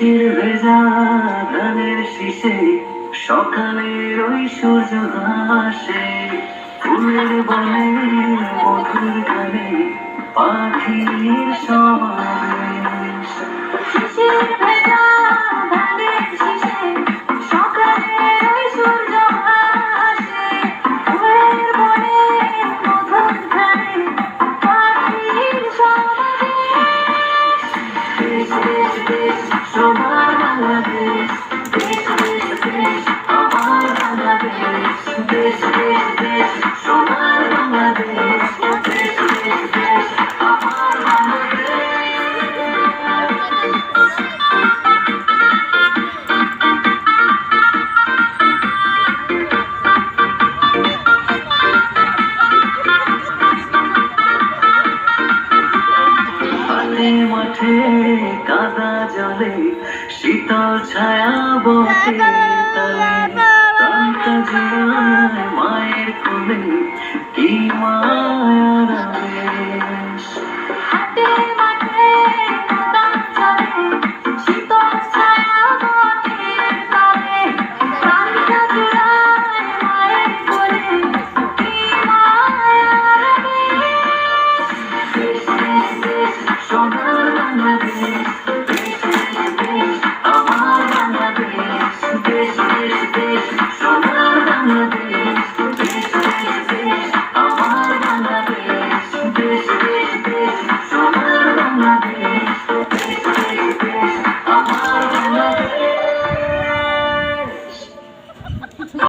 শিশির ভেজা ধানের শীষে সকালের ওই সূর্য হাসে, ফুলের বনে মধুর গানে পাখির সমাবেশ। শিশির ভেজা ধানের শীষে সকালের ওই সূর্য হাসে, ফুলের বনে মধুর গানে পাখির সমাবেশ। দেশ দেশ দেশ সোনার বাংলাদেশ, দেশ দেশ দেশ আমার বাংলাদেশ, দেশ দেশ দেশ সোনার বাংলাদেশ, দেশ দেশ দেশ আমার বাংলাদেশ। হাটে মাঠে কাদা জলে শীতল ছায়া বটে তলে, প্রাণটা জুড়ায় মায়ের কোলে কি মায়ার আবেশ। হাটে মাঠে কাদা জলে শীতল ছায়া বটে তলে, প্রাণটা জুড়ায় মায়ের কোলে কি মায়ার আবেশ। দেশ দেশ দেশ সোনার বাংলাদেশ,